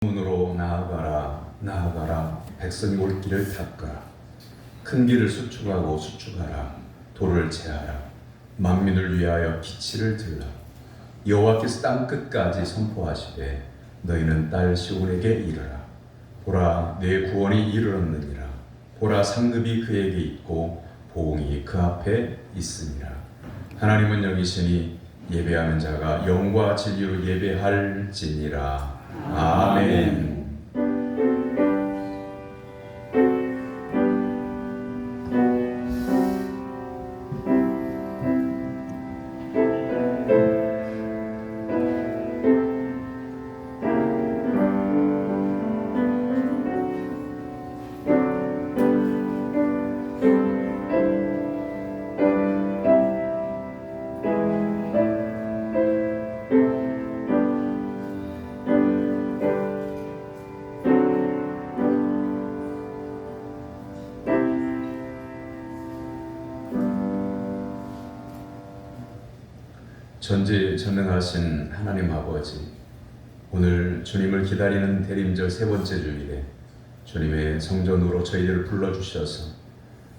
문으로 나아가라 나아가라. 백성이 올 길을 닦아라. 큰 길을 수축하고 수축하라. 돌을 제하라. 만민을 위하여 기치를 들라. 여호와께서 땅 끝까지 선포하시되 너희는 딸 시온에게 이르라. 보라, 내 구원이 이르렀느니라. 보라, 상급이 그에게 있고 보응이 그 앞에 있으니라. 하나님은 영이시니 예배하는 자가 영과 진리로 예배할지니라. 아멘. 전지전능하신 하나님 아버지, 오늘 주님을 기다리는 대림절 세 번째 주일에 주님의 성전으로 저희들을 불러주셔서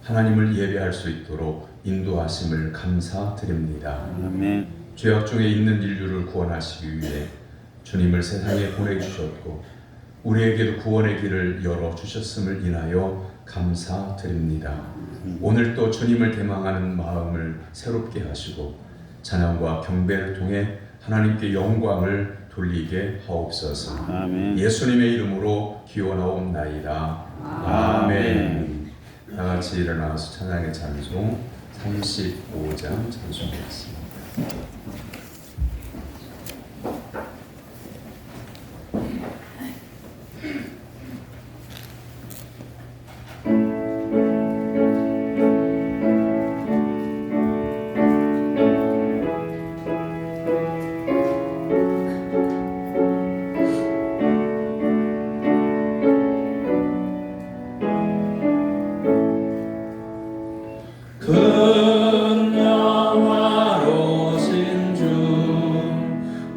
하나님을 예배할 수 있도록 인도하심을 감사드립니다. 아멘. 죄악 중에 있는 인류를 구원하시기 위해 주님을 세상에 보내주셨고 우리에게도 구원의 길을 열어주셨음을 인하여 감사드립니다. 오늘 또 주님을 대망하는 마음을 새롭게 하시고 찬양과 경배를 통해 하나님께 영광을 돌리게 하옵소서. 아멘. 예수님의 이름으로 기원하옵나이다. 아멘. 다 같이 일어나서 찬양의 찬송 35장 찬송하겠습니다.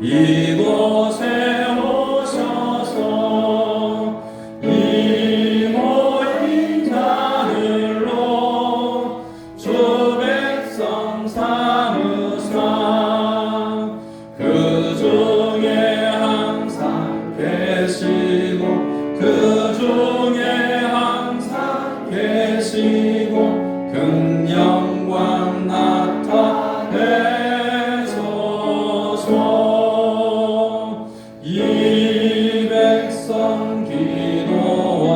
이곳에 오셔서 이 모인 자들로 주 백성 삼으사 그 중에 항상 계시고 그 중에 항상 계시고 큰 영광 나타내소서. 이 백성 기도와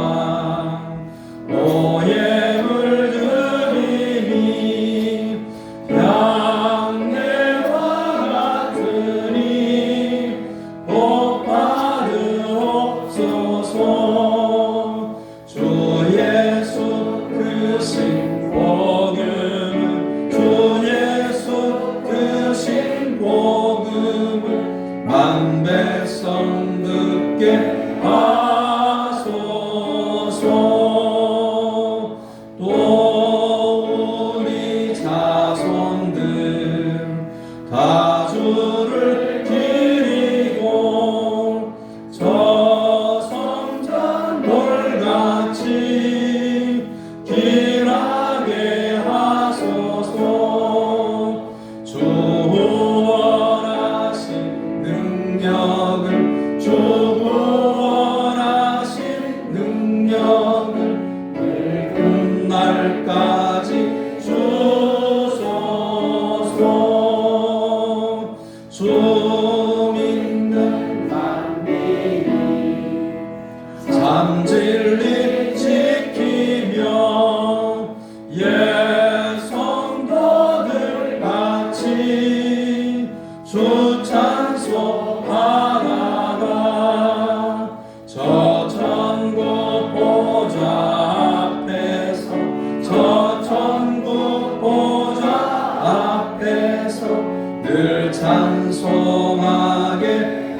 오해 물들이니 양내와 같으니 복 받으옵소서. 주 예수 크신 복음을 주 예수 크신 복음을 만 백성 듣게 하소서. 또 우리 자손들 다 주를 기리고 저 성전 돌같이 길하게 하소서. 주 구원하신 능력을 주 구원하신 능력을 늙은 날까지 주소서. 주 믿는 만민이 참 진리 지키며 예 성도들 같이 주 찬송하다가 저 천국 보좌 앞에서 저 천국 보좌 앞에서 늘 찬송하게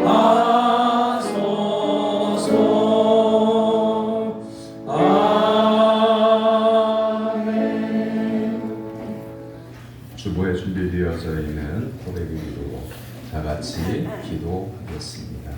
하소서. 아멘. 주보에 준비되어져 있는 고백의 기도 다 같이 기도하겠습니다.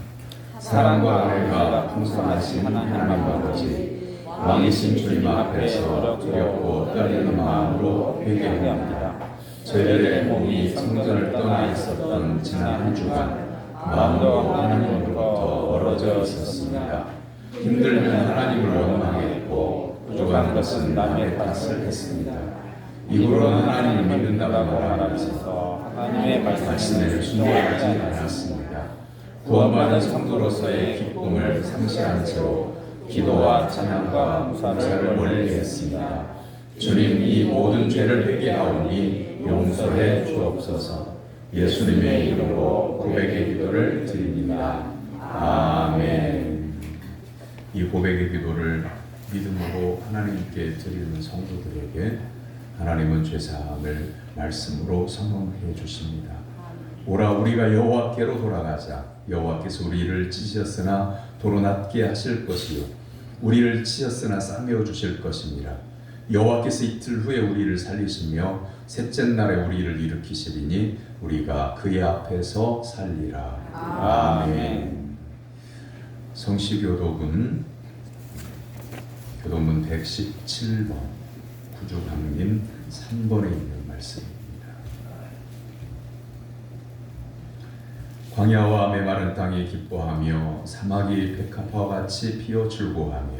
사랑과 은혜가 은혜가 풍성하신 하나님 아버지, 왕이신 주님 앞에서 두렵고 떨리는 마음으로 회개합니다. 저희들의 몸이 성전을 떠나 있었던 지난 한 주간 마음도 하나님으로부터 멀어져 있었습니다. 힘들면 하나님을 원망했고 부족한 것은 남의 탓을 했습니다. 이후로는 하나님을 믿는다고 말하면서 하나님의 말씀을 순종하지 않았습니다. 구원받은 성도로서의 기쁨을 상실한 채로 기도와 찬양과 감사를 멀리했습니다. 주님, 이 모든 죄를 회개하오니 용서해 주옵소서. 예수님의 이름으로 고백의 기도를 드립니다. 아멘. 이 고백의 기도를 믿음으로 하나님께 드리는 성도들에게 하나님은 죄사함을 말씀으로 선언해 주십니다. 오라 우리가 여호와께로 돌아가자. 여호와께서 우리를 찢으셨으나 도로 낫게 하실 것이요 우리를 치셨으나 싸매어 주실 것입니다. 여호와께서 이틀 후에 우리를 살리시며 셋째 날에 우리를 일으키시리니 우리가 그의 앞에서 살리라. 아멘. 성시교독은 교도문 117번 구주강림 3번에 있는 말씀입니다. 광야와 메마른 땅이 기뻐하며 사막이 백합화와 같이 피어 즐거워하며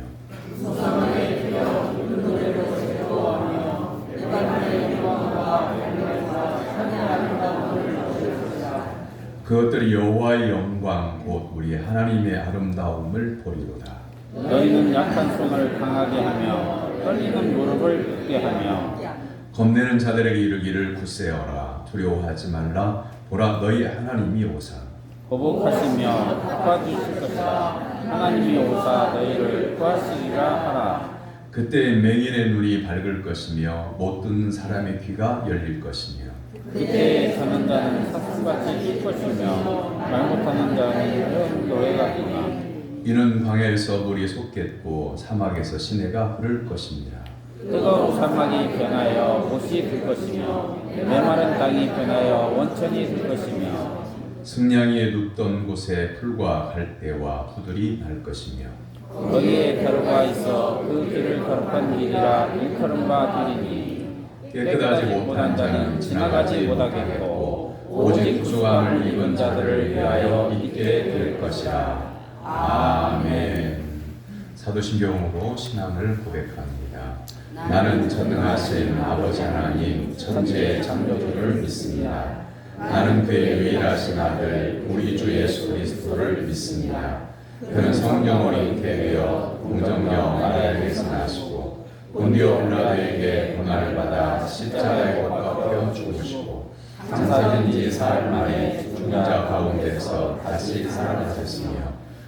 그것들이 여호와의 영광 곧 우리 하나님의 아름다움을 보리로다. 너희는 약한 손을 강하게 하며 떨리는 무릎을 굳게 하며 겁내는 자들에게 이르기를 굳세어라. 두려워하지 말라. 보라 너희 하나님이 오사. 보복하시며 도와주실 것이라. 하나님이 오사 너희를 구하시리라 하라. 그때 맹인의 눈이 밝을 것이며 못 듣는 사람의 귀가 열릴 것이며 그때에 사는 자는 사슴같이 뛸 것이며 말 못하는 자는 노래가 되나. 이는 광야에서 물이 솟겠고 사막에서 시내가 흐를 것입니다. 뜨거운 사막이 변하여 못이 될 것이며 메마른 땅이 변하여 원천이 될 것이며 승냥이에 눕던 곳에 풀과 갈대와 푸들이 날 것이며 거기에 가루가 있어 그 길을 거룩한 길이라 일컬음 바 되리니 깨끗하지 못한 자는 지나가지 못하겠고 오직 구속함을 입은 자들을 위하여 있게 될 것이라. 아멘. 사도신경으로 신앙을 고백합니다. 나는 전능하신 아버지 하나님 천지의 창조주를 믿습니다. 나는 그의 유일하신 아들 우리 주 예수 그리스도를 믿습니다. 그는 성령 어린 태되어 공정령 마리아에게서 나시고 본디오 빌라도에게 고난을 받아 십자가에 못 박혀 죽으시고 장사된 지 사흘 만에 죽은 자 가운데서 다시 살아나셨으며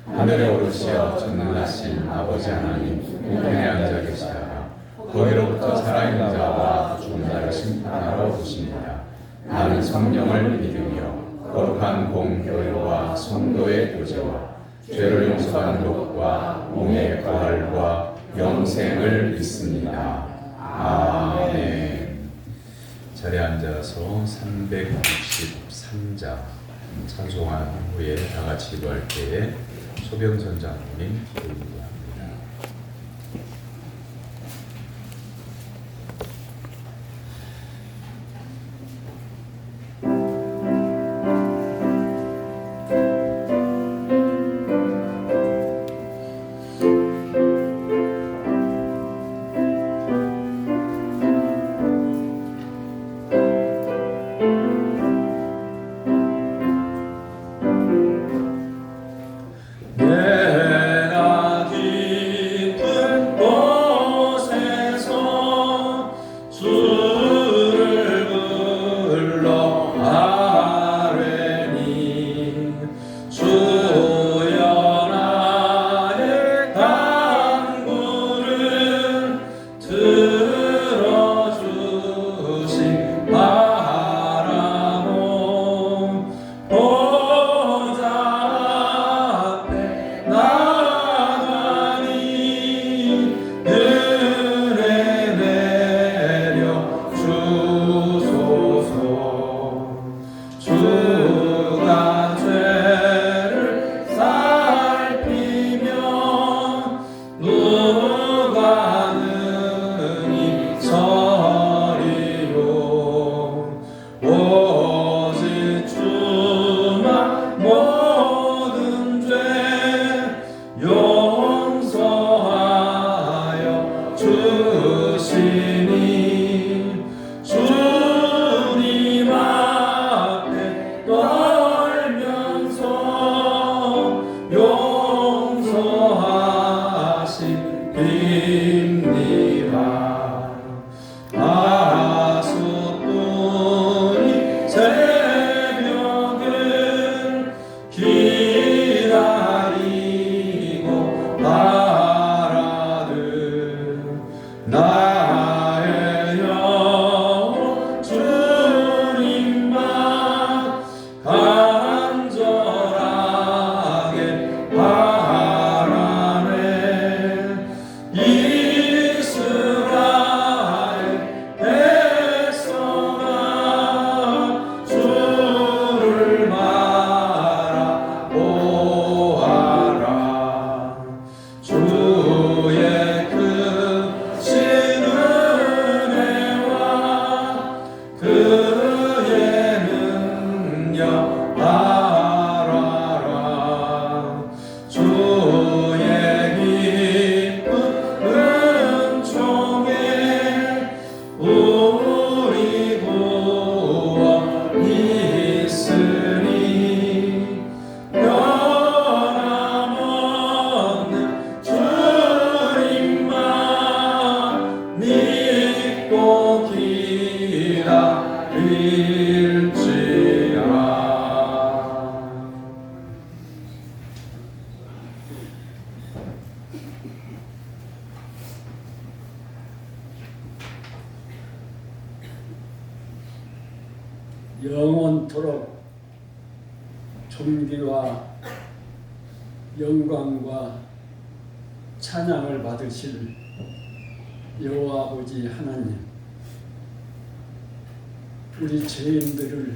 하늘에 오르시어 전능하신 아버지 하나님 우편에 앉아 계시다가 거기로부터 살아있는 자와 죽은 자를 심판하러 오십니다. 나는 성령을 믿으며 거룩한 공교회와 성도의 교제와 죄를 용서하는 것과 몸의 부활과 영생을 믿습니다. 아멘. 자리에 앉아서 363장 찬송한 후에 다 같이 기도할 때에 소병선 장로님 기도합니다. 내나 영원토록 존귀와 영광과 찬양을 받으실 여호와 아버지 하나님, 우리 죄인들을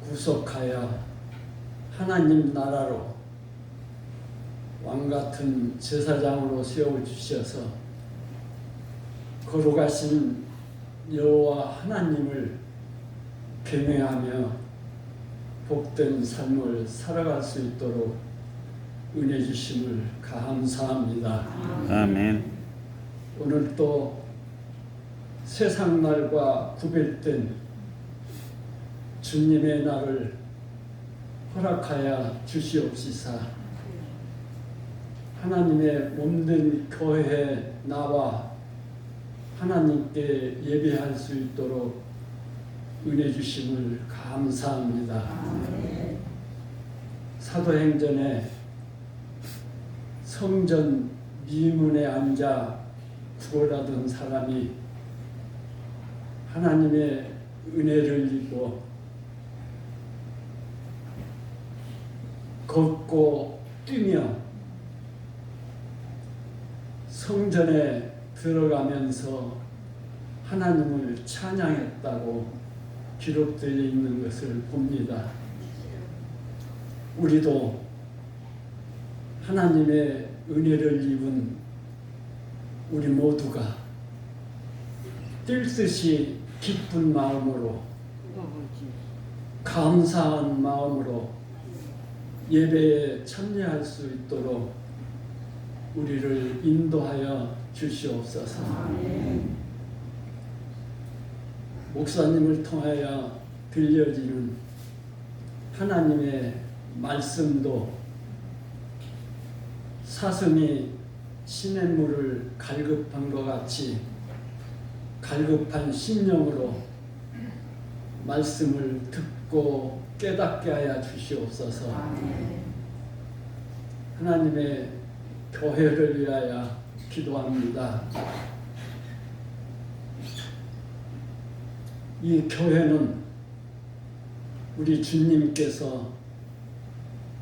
구속하여 하나님 나라로 왕같은 제사장으로 세워주셔서 거룩하신 여호와 하나님을 경외하며 복된 삶을 살아갈 수 있도록 은혜 주심을 감사합니다. 아멘. 오늘 또 세상 날과 구별된 주님의 날을 허락하여 주시옵시사 하나님의 몸된 교회에 나와 하나님께 예배할 수 있도록 은혜 주심을 감사합니다. 사도행전에 성전 미문에 앉아 구걸하던 사람이 하나님의 은혜를 입고 걷고 뛰며 성전에 들어가면서 하나님을 찬양했다고 기록되어 있는 것을 봅니다. 우리도 하나님의 은혜를 입은 우리 모두가 뛸 듯이 기쁜 마음으로 감사한 마음으로 예배에 참여할 수 있도록 우리를 인도하여 주시옵소서. 목사님을 통하여 들려지는 하나님의 말씀도 사슴이 시냇물을 갈급한 것 같이 갈급한 심령으로 말씀을 듣고 깨닫게 하여 주시옵소서. 하나님의 교회를 위하여 기도합니다. 이 교회는 우리 주님께서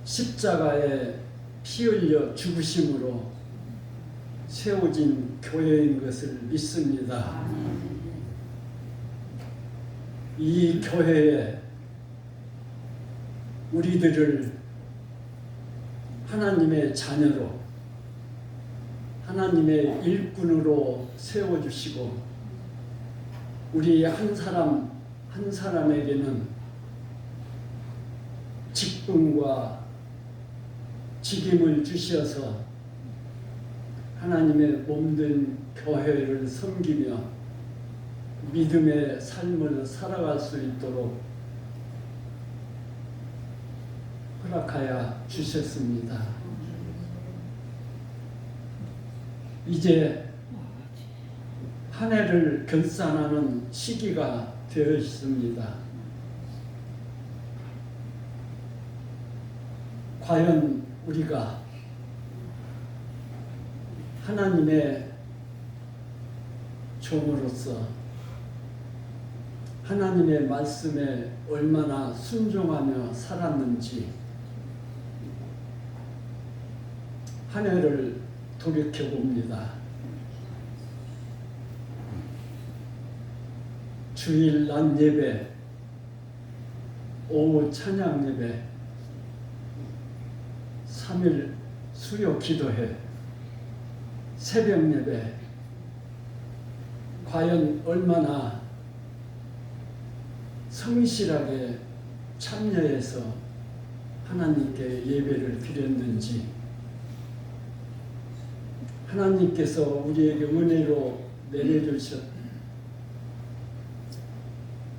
십자가에 피 흘려 죽으심으로 세워진 교회인 것을 믿습니다. 이 교회에 우리들을 하나님의 자녀로 하나님의 일꾼으로 세워주시고 우리 한 사람 한 사람에게는 직분과 직임을 주셔서 하나님의 몸된 교회를 섬기며 믿음의 삶을 살아갈 수 있도록 허락하여 주셨습니다. 이제 한 해를 결산하는 시기가 되어 있습니다. 과연 우리가 하나님의 종으로서 하나님의 말씀에 얼마나 순종하며 살았는지 한 해를 돌이켜 봅니다. 주일 낮 예배, 오후 찬양 예배, 3일 수요 기도회, 새벽 예배, 과연 얼마나 성실하게 참여해서 하나님께 예배를 드렸는지, 하나님께서 우리에게 은혜로 내려주신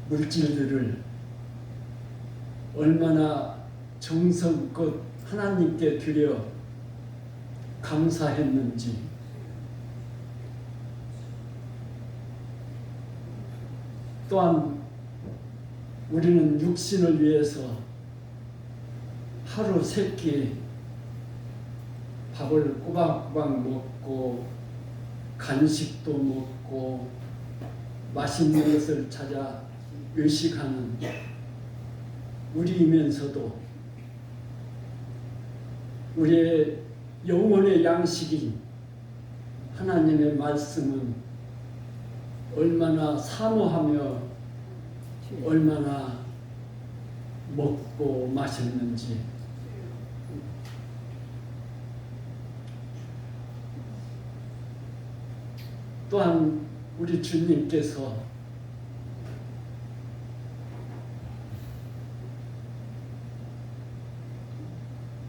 물질들을 얼마나 정성껏 하나님께 드려 감사했는지, 또한 우리는 육신을 위해서 하루 세 끼 밥을 꼬박꼬박 먹고 간식도 먹고 맛있는 것을 찾아 의식하는 우리이면서도 우리의 영혼의 양식인 하나님의 말씀은 얼마나 사모하며 얼마나 먹고 마셨는지 또한 우리 주님께서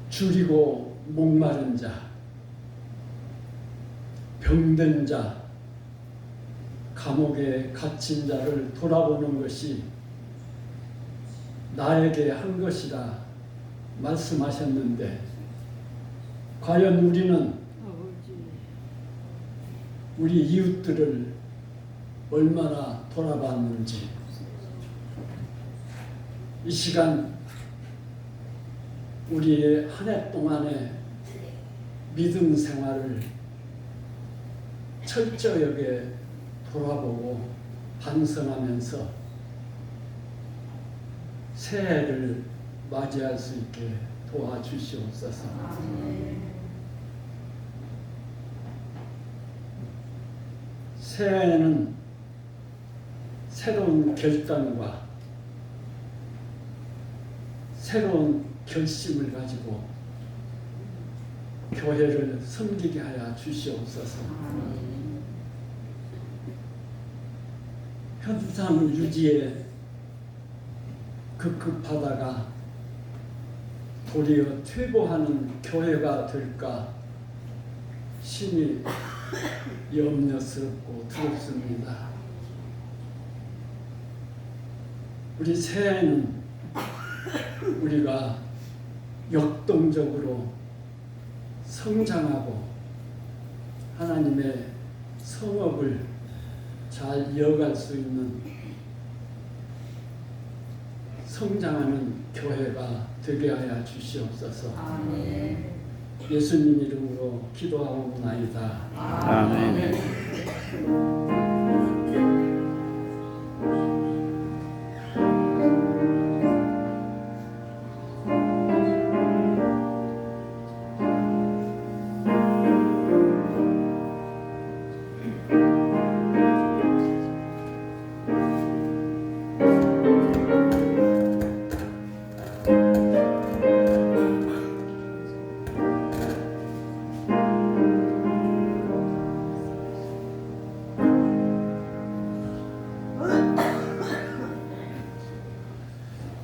줄이고 목마른 자, 병든 자, 감옥에 갇힌 자를 돌아보는 것이 나에게 한 것이라 말씀하셨는데 과연 우리는 우리 이웃들을 얼마나 돌아봤는지 이 시간 우리의 한 해 동안의 믿음 생활을 철저하게 돌아보고 반성하면서 새해를 맞이할 수 있게 도와주시옵소서. 새해에는 새로운 결단과 새로운 결심을 가지고 교회를 섬기게 하여 주시옵소서. 현상 유지에 급급하다가 도리어 퇴보하는 교회가 될까 심히 염려스럽고 두렵습니다. 우리 새해에는 우리가 역동적으로 성장하고 하나님의 성업을 잘 이어갈 수 있는 성장하는 교회가 되게 하여 주시옵소서. 예수님 이름으로 기도하옵나이다. 아멘.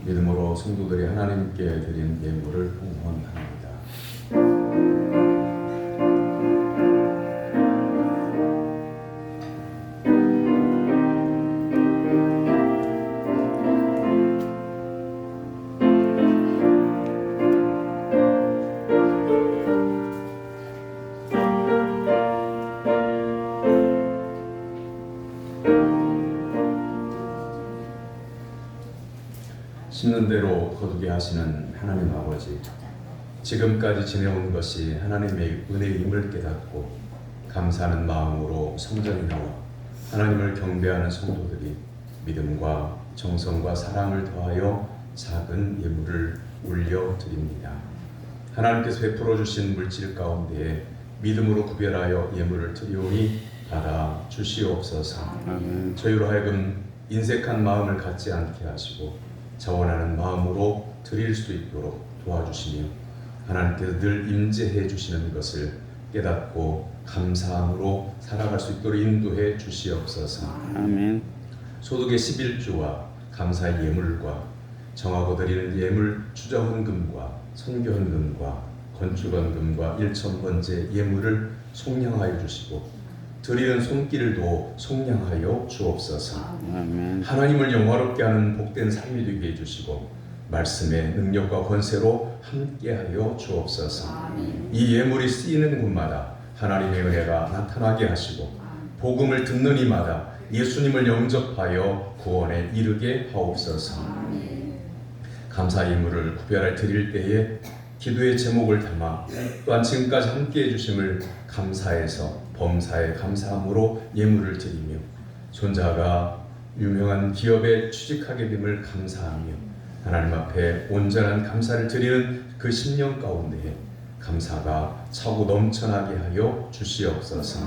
믿음으로 성도들이 하나님께 드린 예물을 봉헌합니다. 심는 대로 거두게 하시는 하나님 아버지, 지금까지 지내온 것이 하나님의 은혜임을 깨닫고 감사하는 마음으로 성전에 나와 하나님을 경배하는 성도들이 믿음과 정성과 사랑을 더하여 작은 예물을 올려드립니다. 하나님께서 베풀어 주신 물질 가운데에 믿음으로 구별하여 예물을 드리오니 받아 주시옵소서. 저희로 하여금 인색한 마음을 갖지 않게 하시고 자원하는 마음으로 드릴 수 있도록 도와주시며 하나님께서 늘 임재해 주시는 것을 깨닫고 감사함으로 살아갈 수 있도록 인도해 주시옵소서. 아멘. 소득의 11조와 감사의 예물과 정하고 드리는 예물 주저헌금과 선교헌금과 건축헌금과 일천번제 예물을 속량하여 주시고 드리는 손길도 속량하여 주옵소서. 아멘. 하나님을 영화롭게 하는 복된 삶이 되게 해주시고 말씀의 능력과 권세로 함께하여 주옵소서. 이 예물이 쓰이는 곳마다 하나님의 은혜가 나타나게 하시고 복음을 듣는 이마다 예수님을 영접하여 구원에 이르게 하옵소서. 감사 예물을 구별할 드릴 때에 기도의 제목을 담아 또한 지금까지 함께해 주심을 감사해서 범사에 감사함으로 예물을 드리며 손자가 유명한 기업에 취직하게 됨을 감사하며 하나님 앞에 온전한 감사를 드리는 그 10년 가운데에 감사가 차고 넘쳐나게 하여 주시옵소서.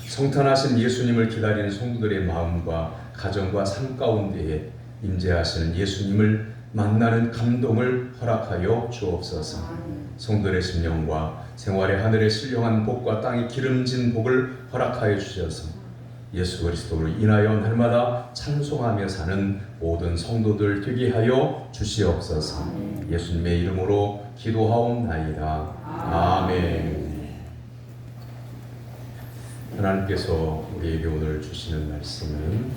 성탄하신 예수님을 기다리는 성도들의 마음과 가정과 삶 가운데에 임재하시는 예수님을 만나는 감동을 허락하여 주옵소서. 성도들의 심령과 생활의 하늘의 신령한 복과 땅의 기름진 복을 허락하여 주셔서 예수 그리스도로 인하여 날마다 찬송하며 사는 모든 성도들 되게 하여 주시옵소서. 예수님의 이름으로 기도하옵나이다. 아멘. 하나님께서 우리에게 오늘 주시는 말씀은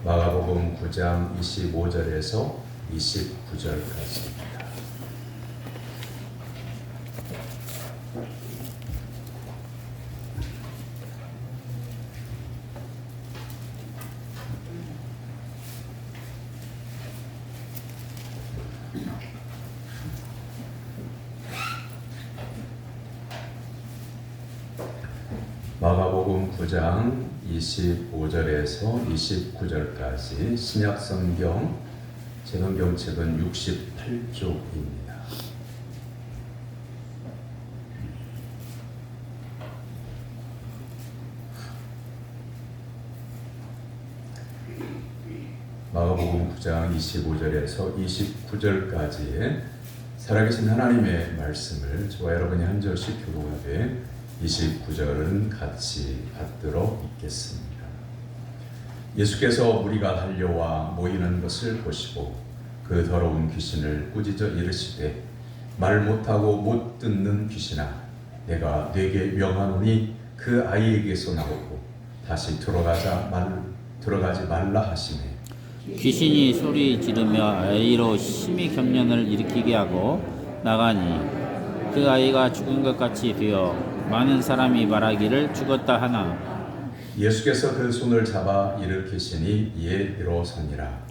마가복음 9장 25절에서 29절까지입니다. 마가복음 9장 25절에서 29절까지 신약성경 재성경책은 68쪽입니다. 마가복음 9장 25절에서 29절까지의 살아계신 하나님의 말씀을 저와 여러분이 한 절씩 교독하되 29절은 같이 받들어 읽겠습니다. 예수께서 무리가 달려와 모이는 것을 보시고 그 더러운 귀신을 꾸짖어 이르시되 말 못하고 못 듣는 귀신아 내가 네게 명하노니 그 아이에게서 나오고 다시 들어가지 말라 하시매 귀신이 소리 지르며 아이로 심히 경련을 일으키게 하고 나가니 그 아이가 죽은 것 같이 되어 많은 사람이 말하기를 죽었다 하나 예수께서 그 손을 잡아 일으키시니 이에 일어서니라.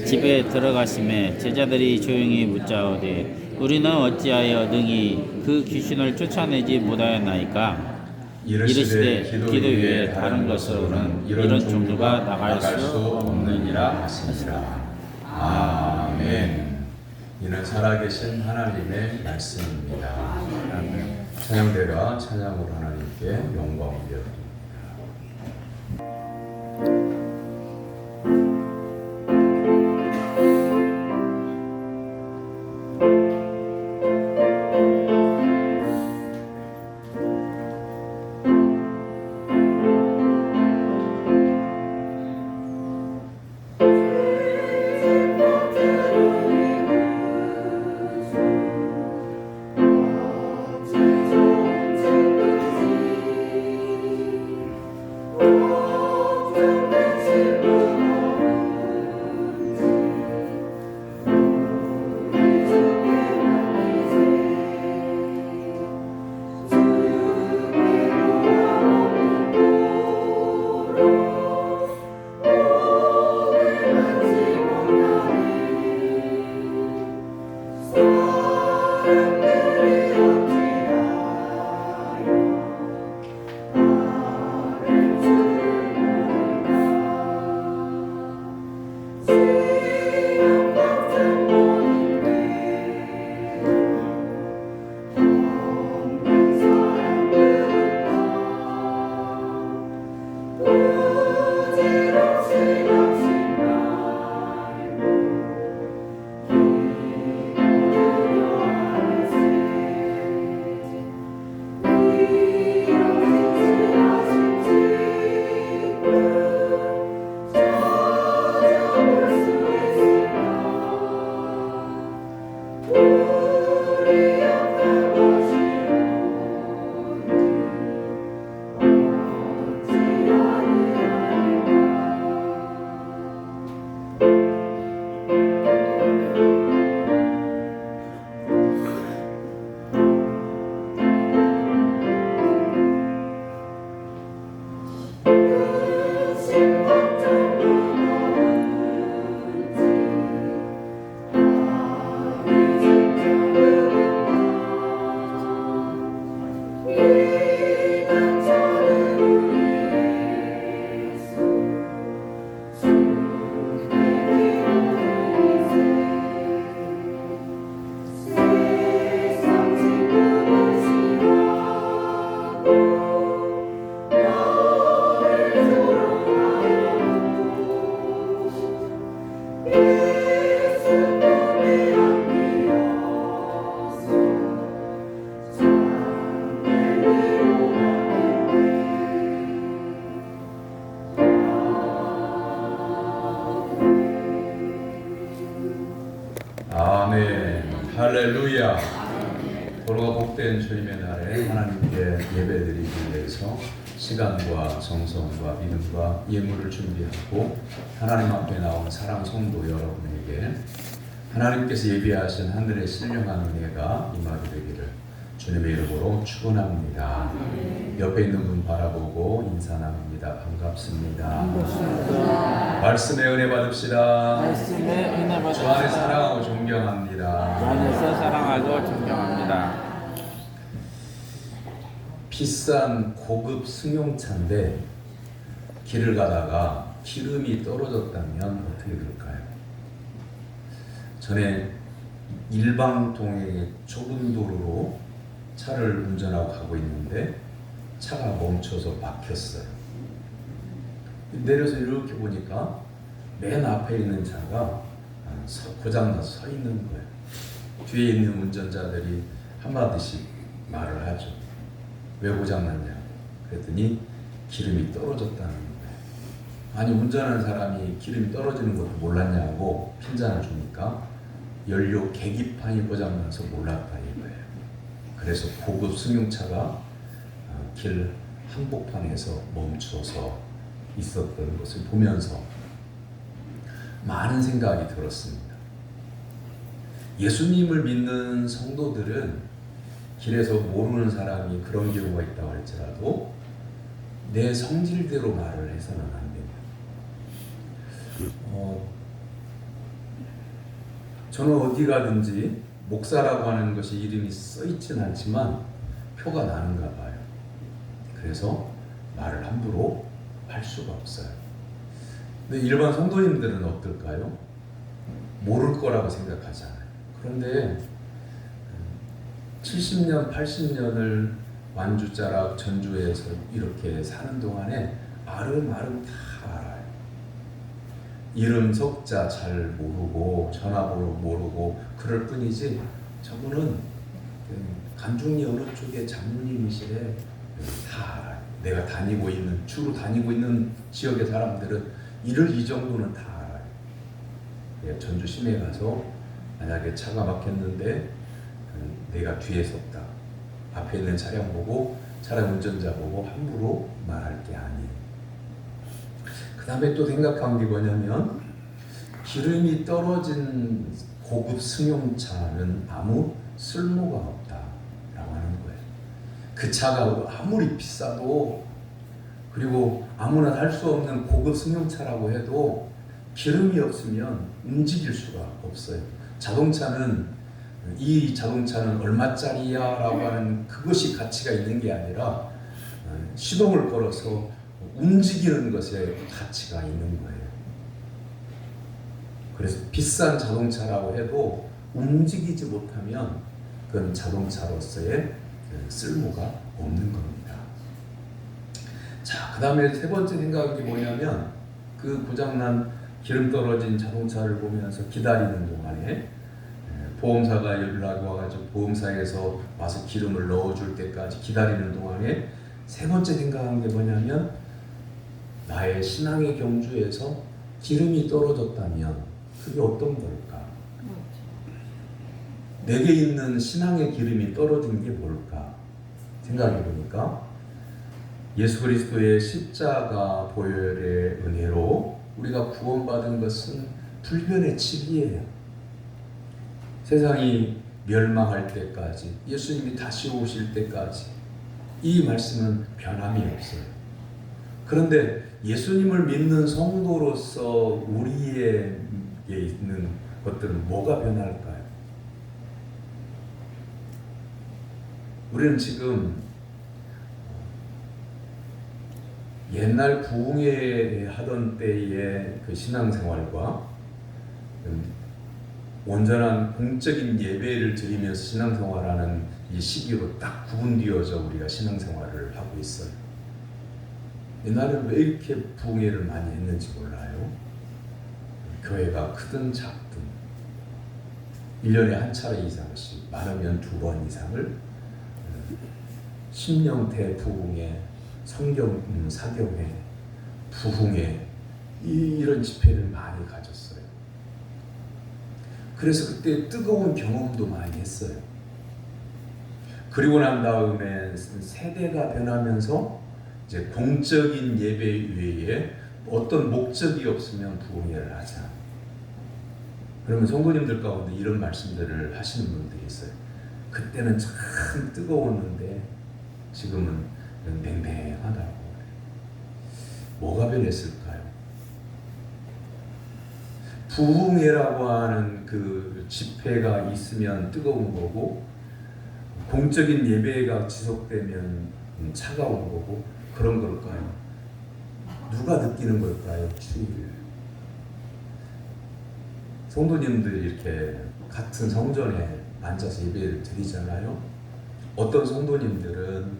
집에 들어가심에 제자들이 조용히 묻자오되 우리는 어찌하여 능히 그 귀신을 쫓아내지 못하였나이까? 이르시되 기도 위에 다른 것으로는 이런 종류가 나갈 수 없느니라 하시니라. 아멘. 이는 살아계신 하나님의 말씀입니다. 찬양대가 찬양으로 하나님께 영광 올려드립니다. 할렐루야. 도로가 복된 주님의 날에 하나님께 예배드리기 위해서 시간과 정성과 믿음과 예물을 준비하고 하나님 앞에 나온 사랑 성도 여러분에게 하나님께서 예비하신 하늘의 신령한 은혜가 임하게 되기를 주님의 이름으로 축원합니다. 옆에 있는 분 바라보고 인사 나눕니다. 반갑습니다. 말씀의 은혜 받읍시다. 말씀의 은혜 주 안에 받으시다. 사랑하고 존경합니다. 주 안에서 사랑하고 존경합니다. 비싼 고급 승용차인데 길을 가다가 기름이 떨어졌다면 어떻게 될까요? 전에 일방통행의 좁은 도로로 차를 운전하고 가고 있는데 차가 멈춰서 막혔어요. 내려서 이렇게 보니까 맨 앞에 있는 차가 고장나서 서 있는 거예요. 뒤에 있는 운전자들이 한마디씩 말을 하죠. 왜 고장났냐? 그랬더니 기름이 떨어졌다는 거예요. 아니 운전하는 사람이 기름이 떨어지는 것도 몰랐냐고 핀잔을 주니까 연료 계기판이 고장나서 몰랐다 이거예요. 그래서 고급 승용차가 길 한복판에서 멈춰서 있었던 것을 보면서 많은 생각이 들었습니다. 예수님을 믿는 성도들은 길에서 모르는 사람이 그런 경우가 있다고 할지라도 내 성질대로 말을 해서는 안 됩니다. 저는 어디 가든지 목사라고 하는 것이 이름이 써있진 않지만 표가 나는가 봐요. 그래서 말을 함부로 할 수가 없어요. 근데 일반 성도님들은 어떨까요? 모를 거라고 생각하잖아요. 그런데 70년, 80년을 완주자락 전주에서 이렇게 사는 동안에 아름아름 다 알아요. 이름 석자 잘 모르고 전화번호 모르고 그럴 뿐이지 저분은 간중리 어느 쪽에 장로님이시래 다 알아요. 내가 다니고 있는 주로 다니고 있는 지역의 사람들은 이 정도는 다 알아요. 전주 시내 가서 만약에 차가 막혔는데 내가 뒤에 섰다. 앞에 있는 차량 보고 차량 운전자 보고 함부로 말할 게 아니에요. 그 다음에 또 생각한 게 뭐냐면 기름이 떨어진 고급 승용차는 아무 쓸모가 없다라고 하는 거예요. 그 차가 아무리 비싸도 그리고 아무나 탈 수 없는 고급 승용차라고 해도 기름이 없으면 움직일 수가 없어요. 이 자동차는 얼마짜리야 라고 하는 그것이 가치가 있는 게 아니라 시동을 걸어서 움직이는 것에 가치가 있는 거예요. 그래서 비싼 자동차라고 해도 움직이지 못하면 그건 자동차로서의 쓸모가 없는 겁니다. 자, 그 다음에 세 번째 생각이 뭐냐면 그 고장난 기름 떨어진 자동차를 보면서 기다리는 동안에 보험사가 연락이 와가지고 보험사에서 와서 기름을 넣어줄 때까지 기다리는 동안에 세 번째 생각한 게 뭐냐면 나의 신앙의 경주에서 기름이 떨어졌다면 그게 어떤 걸까? 내게 있는 신앙의 기름이 떨어진 게 뭘까? 생각해 보니까 예수 그리스도의 십자가 보혈의 은혜로 우리가 구원받은 것은 불변의 칙이에요. 세상이 멸망할 때까지 예수님이 다시 오실 때까지 이 말씀은 변함이 없어요. 그런데 예수님을 믿는 성도로서 우리에게 있는 것들은 뭐가 변할까요? 우리는 지금 옛날 부흥회 하던 때의 그 신앙생활과 온전한 공적인 예배를 드리면서 신앙생활하는 이 시기로 딱 구분되어져 우리가 신앙생활을 하고 있어요. 옛날에는 왜 이렇게 부흥회를 많이 했는지 몰라요. 교회가 크든 작든 1년에 한 차례 이상씩 많으면 2번 이상을 신령대 부흥회, 성경 사경회, 부흥회 이런 집회를 많이 가졌어요. 그래서 그때 뜨거운 경험도 많이 했어요. 그리고 난 다음에 세대가 변하면서 이제 공적인 예배 외에 어떤 목적이 없으면 부흥회를 하자. 그러면 성도님들 가운데 이런 말씀들을 하시는 분들이 있어요. 그때는 참 뜨거웠는데 지금은 맹맹하다고. 뭐가 변했을까요? 부흥회라고 하는 그 집회가 있으면 뜨거운 거고, 공적인 예배가 지속되면 차가운 거고, 그런 걸까요? 누가 느끼는 걸까요? 추위를. 성도님들이 이렇게 같은 성전에 앉아서 예배를 드리잖아요. 어떤 성도님들은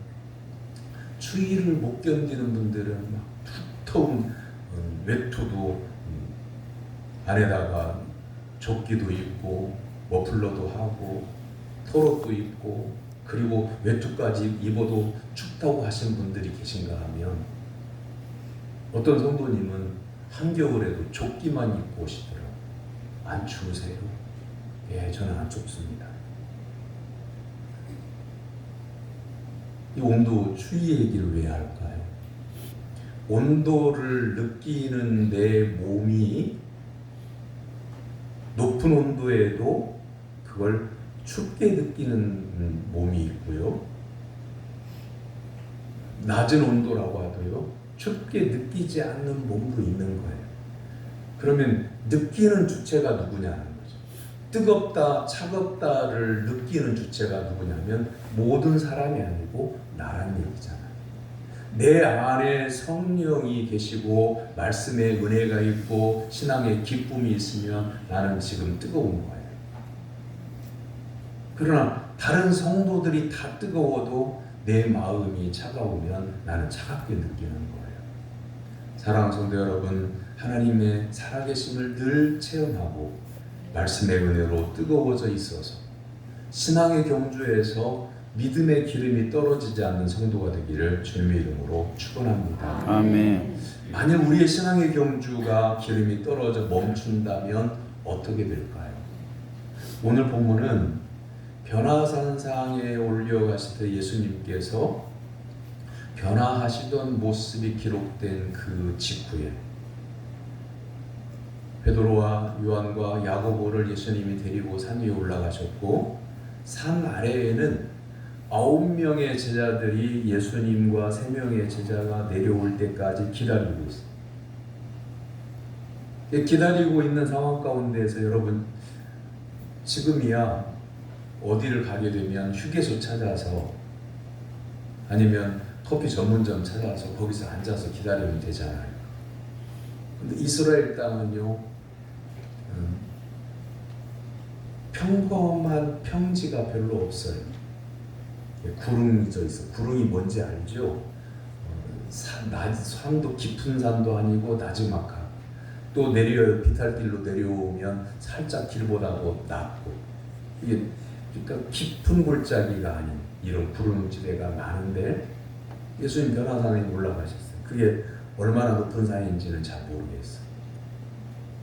추위를 못 견디는 분들은 막 두터운 외투도 안에다가 조끼도 입고 머플러도 하고 털옷도 입고 그리고 외투까지 입어도 춥다고 하시는 분들이 계신가 하면, 어떤 성도님은 한겨울에도 조끼만 입고 오시더라고요. 안 추우세요? 예, 저는 안 춥습니다. 이 온도, 추위 얘기를 왜 할까요? 온도를 느끼는 내 몸이 높은 온도에도 그걸 춥게 느끼는 몸이 있고요. 낮은 온도라고 하도요, 춥게 느끼지 않는 몸도 있는 거예요. 그러면 느끼는 주체가 누구냐는 거죠. 뜨겁다, 차갑다를 느끼는 주체가 누구냐면 모든 사람이 아니고 나란 얘기잖아요. 내 안에 성령이 계시고 말씀의 은혜가 있고 신앙의 기쁨이 있으면 나는 지금 뜨거운 거예요. 그러나 다른 성도들이 다 뜨거워도 내 마음이 차가우면 나는 차갑게 느끼는 거예요. 사랑하는 성도 여러분, 하나님의 살아계심을 늘 체험하고 말씀의 은혜로 뜨거워져 있어서 신앙의 경주에서 믿음의 기름이 떨어지지 않는 성도가 되기를 주님의 이름으로 축원합니다. 아멘. 만약 우리의 신앙의 경주가 기름이 떨어져 멈춘다면 어떻게 될까요? 오늘 본문은 변화산상에 올려가실 때 예수님께서 변화하시던 모습이 기록된 그 직후에 베드로와 요한과 야고보를 예수님이 데리고 산 위에 올라가셨고, 산 아래에는 9명의 제자들이 예수님과 3명의 제자가 내려올 때까지 기다리고 있어요. 기다리고 있는 상황 가운데에서 여러분, 지금이야 어디를 가게 되면 휴게소 찾아서 아니면 커피 전문점 찾아서 거기서 앉아서 기다리면 되잖아요. 근데 이스라엘 땅은요, 평범한 평지가 별로 없어요. 구릉이 져 있어. 구릉이 뭔지 알죠? 산도 깊은 산도 아니고 나지막한. 또 내려요. 비탈길로 내려오면 살짝 길보다도 낮고. 이게 그러니까 깊은 골짜기가 아닌 이런 구릉지대가 많은데 예수님 변화산에 올라가셨어요. 그게 얼마나 높은 산인지는 잘 모르겠어요.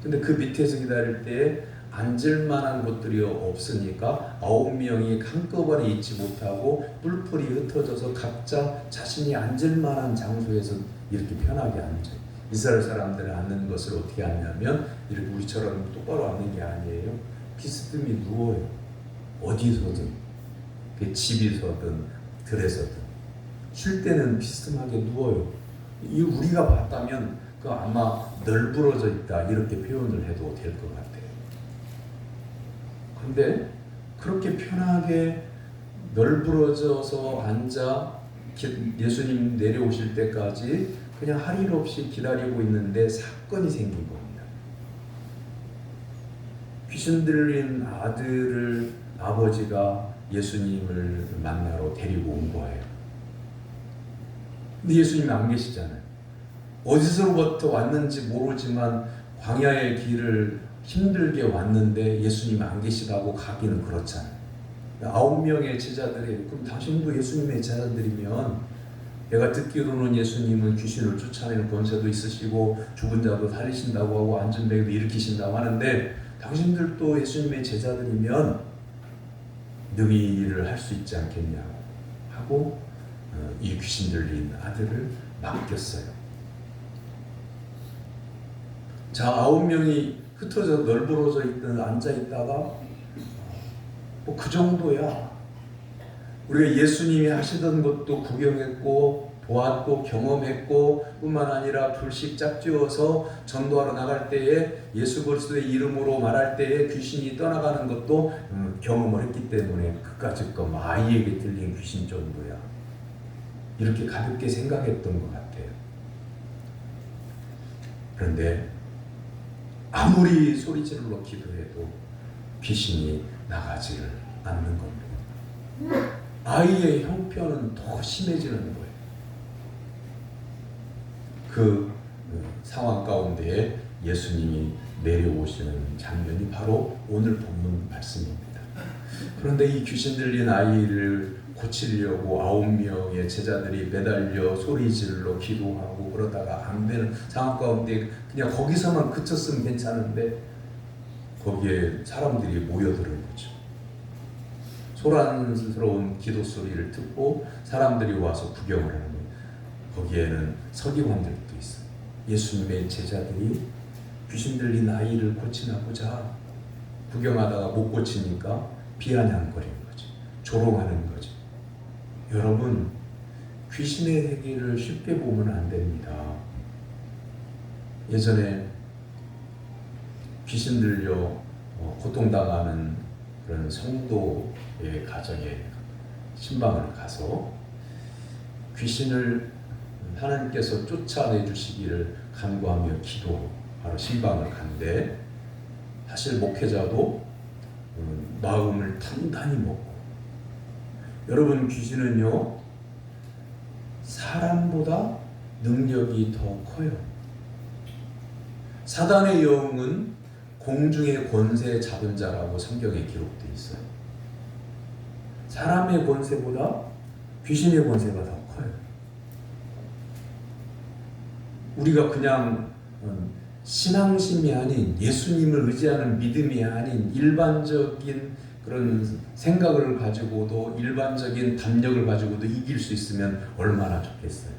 근데 그 밑에서 기다릴 때 앉을 만한 곳들이 없으니까 9명이 한꺼번에 있지 못하고 뿔뿔이 흩어져서 각자 자신이 앉을 만한 장소에서 이렇게 편하게 앉아요. 이스라엘 사람들은 앉는 것을 어떻게 하냐면 이렇게 우리처럼 똑바로 앉는 게 아니에요. 비스듬히 누워요. 어디서든, 집에서든 들에서든 쉴 때는 비스듬하게 누워요. 이 우리가 봤다면 그 아마 널브러져 있다 이렇게 표현을 해도 될 것 같아요. 그런데 그렇게 편하게 널브러져서 앉아 예수님 내려오실 때까지 그냥 할 일 없이 기다리고 있는데 사건이 생긴 겁니다. 귀신 들린 아들을 아버지가 예수님을 만나러 데리고 온 거예요. 근데 예수님이 안 계시잖아요. 어디서부터 왔는지 모르지만 광야의 길을 힘들게 왔는데 예수님이 안 계시다고 가기는 그렇잖아요. 9명의 제자들이, 그럼 당신도 예수님의 제자들이면 내가 듣기로는 예수님은 귀신을 쫓아내는 권세도 있으시고 죽은 자도 살리신다고 하고 앉은 백도 일으키신다고 하는데 당신들도 예수님의 제자들이면 너희 일을 할 수 있지 않겠냐고 하고 이 귀신 들린 아들을 맡겼어요. 자, 9명이 흩어져 널브러져 있던 앉아 있다가 뭐 그 정도야. 우리가 예수님이 하시던 것도 구경했고 보았고 경험했고 뿐만 아니라 둘씩 짝지어서 전도하러 나갈 때에 예수 그리스도의 이름으로 말할 때에 귀신이 떠나가는 것도 경험을 했기 때문에 그까짓 거 아이에게 들린 귀신 정도야. 이렇게 가볍게 생각했던 것 같아요. 그런데 아무리 소리 질러 기도해도 귀신이 나가지를 않는 겁니다. 아이의 형편은 더 심해지는 거예요. 그 상황 가운데에 예수님이 내려오시는 장면이 바로 오늘 본문 말씀입니다. 그런데 이 귀신 들린 아이를 고치려고 9명의 제자들이 매달려 소리 질러 기도하고 그러다가 안 되는 상황 가운데 그냥 거기서만 그쳤으면 괜찮은데 거기에 사람들이 모여드는 거죠. 소란스러운 기도 소리를 듣고 사람들이 와서 구경을 하는 거예요. 거기에는 서기관들도 있어요. 예수님의 제자들이 귀신 들린 아이를 고치나보자 구경하다가 못 고치니까 비아냥거리는 거죠. 조롱하는 거죠. 여러분, 귀신의 세계를 쉽게 보면 안 됩니다. 예전에 귀신 들려 고통당하는 그런 성도의 가정에 신방을 가서 귀신을 하나님께서 쫓아내 주시기를 간구하며 기도하러 신방을 간대 사실 목회자도 마음을 단단히 먹고 여러분 귀신은요 사람보다 능력이 더 커요. 사단의 영은 공중의 권세 잡은 자라고 성경에 기록되어 있어요. 사람의 권세보다 귀신의 권세가 더 커요. 우리가 그냥 신앙심이 아닌 예수님을 의지하는 믿음이 아닌 일반적인 그런 생각을 가지고도 일반적인 담력을 가지고도 이길 수 있으면 얼마나 좋겠어요.